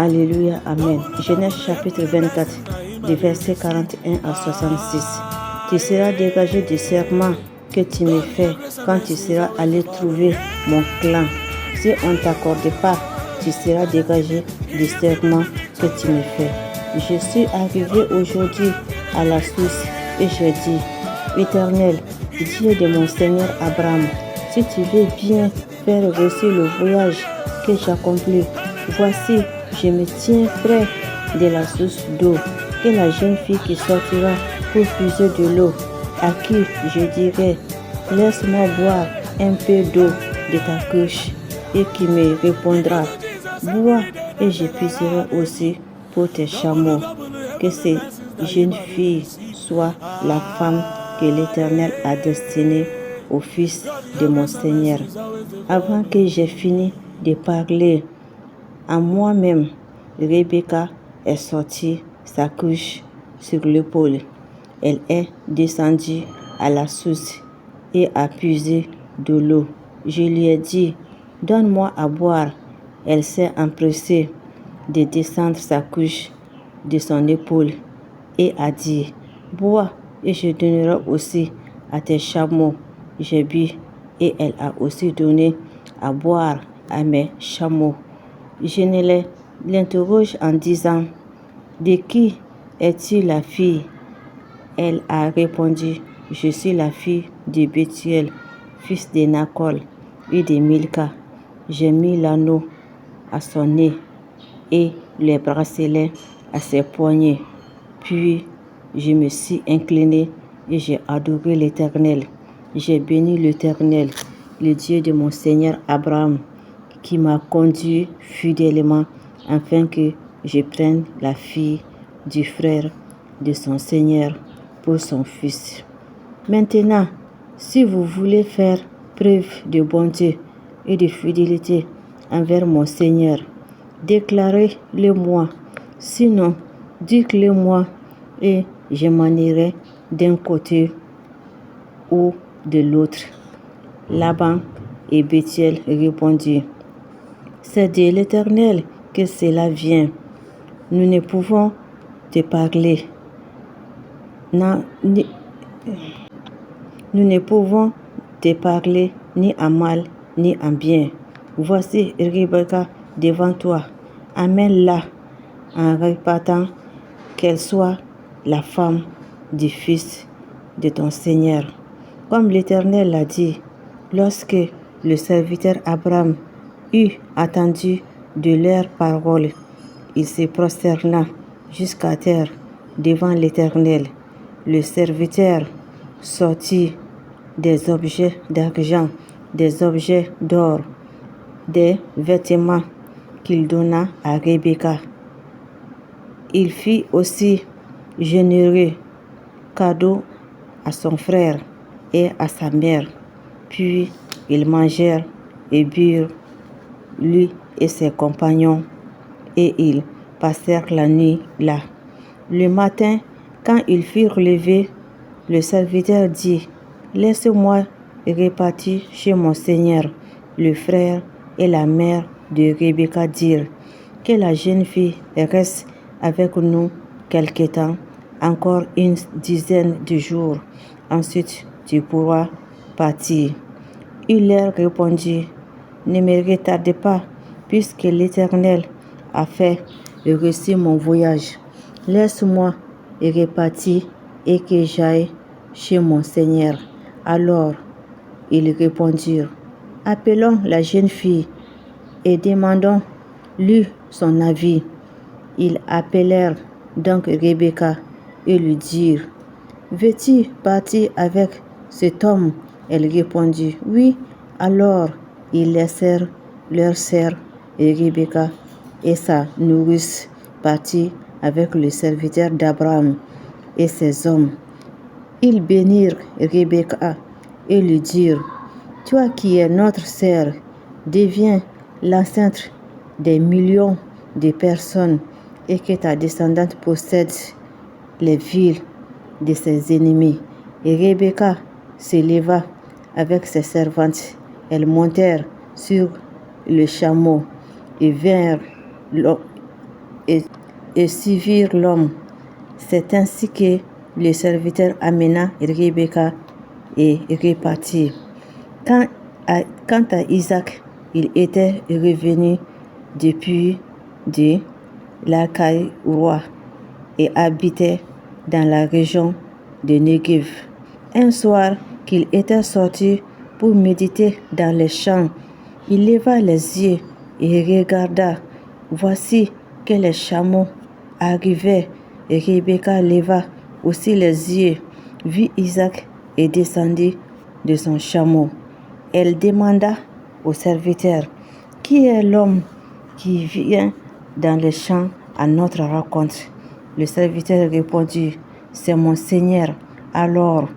Alléluia, Amen. Genèse chapitre 24, du verset 41 à 66. Tu seras dégagé du serment que tu me fais quand tu seras allé trouver mon clan. Si on ne t'accorde pas, tu seras dégagé du serment que tu me fais. Je suis arrivé aujourd'hui à la source et je dis, Éternel, Dieu de mon Seigneur Abraham, si tu veux bien faire réussir le voyage que j'accomplis, voici, je me tiens près de la source d'eau, que la jeune fille qui sortira pour puiser de l'eau, à qui je dirai, laisse-moi boire un peu d'eau de ta cruche, et qui me répondra, bois et je puiserai aussi pour tes chameaux. Que cette jeune fille soit la femme que l'Éternel a destinée au fils de mon Seigneur. Avant que j'ai fini de parler à moi-même, Rebecca est sortie sa couche sur l'épaule. Elle est descendue à la source et a puisé de l'eau. Je lui ai dit, donne-moi à boire. Elle s'est empressée de descendre sa couche de son épaule et a dit, bois et je donnerai aussi à tes chameaux. J'ai bu et elle a aussi donné à boire à mes chameaux. Je l'interroge en disant, de qui es-tu la fille? Elle a répondu, je suis la fille de Bethuel, fils de Nacol et de Milca. J'ai mis l'anneau à son nez et les bracelets à ses poignets. Puis je me suis incliné et j'ai adoré l'Éternel. J'ai béni l'Éternel, le Dieu de mon Seigneur Abraham, qui m'a conduit fidèlement afin que je prenne la fille du frère de son Seigneur pour son fils. Maintenant, si vous voulez faire preuve de bonté et de fidélité envers mon Seigneur, déclarez-le-moi. Sinon, dites-le-moi et je m'en irai d'un côté ou de l'autre. Laban et Bethuel répondirent, c'est de l'Éternel que cela vient. Nous ne pouvons te parler. Nous ne pouvons te parler ni en mal ni en bien. Voici Rebecca devant toi. Amène-la en répétant qu'elle soit la femme du fils de ton Seigneur. Comme l'Éternel l'a dit, lorsque le serviteur Abraham eut attendu de leurs paroles, il se prosterna jusqu'à terre devant l'Éternel. Le serviteur sortit des objets d'argent, des objets d'or, des vêtements qu'il donna à Rebecca. Il fit aussi généreux cadeau à son frère et à sa mère. Puis ils mangèrent et burent, lui et ses compagnons, et ils passèrent la nuit là. Le matin, quand ils furent levés, le serviteur dit, laisse-moi repartir chez mon Seigneur. Le frère et la mère de Rebecca dirent, que la jeune fille reste avec nous quelque temps, encore une dizaine de jours. Ensuite, tu pourras partir. Il leur répondit, ne me retardez pas, puisque l'Éternel a fait réussir mon voyage. Laisse-moi repartir et que j'aille chez mon Seigneur. Alors, ils répondirent, appelons la jeune fille et demandons-lui son avis. Ils appelèrent donc Rebecca et lui dirent, veux-tu partir avec cet homme? Elle répondit, oui. Alors ils laissèrent leur sœur et Rebecca et sa nourrice partir avec le serviteur d'Abraham et ses hommes. Ils bénirent Rebecca et lui dirent, toi qui es notre sœur, deviens l'enceinte des millions de personnes et que ta descendante possède les villes de ses ennemis. Et Rebecca se leva avec ses servantes. Elles montèrent sur le chameau et vinrent et suivirent l'homme. C'est ainsi que le serviteur amena Rebecca et repartit. Quant à Isaac, il était revenu depuis de l'Archaï au roi et habitait dans la région de Negev. Un soir qu'il était sorti pour méditer dans les champs, il leva les yeux et regarda. Voici que les chameaux arrivaient, et Rebecca leva aussi les yeux, vit Isaac et descendit de son chameau. Elle demanda au serviteur: Qui est l'homme qui vient dans les champs à notre rencontre? Le serviteur répondit: C'est mon Seigneur. Alors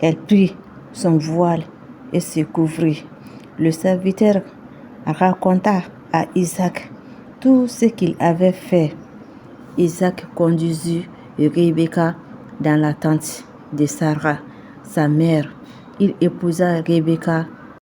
elle prit son voile et se couvrit. Le serviteur raconta à Isaac tout ce qu'il avait fait. Isaac conduisit Rebecca dans la tente de Sarah, sa mère. Il épousa Rebecca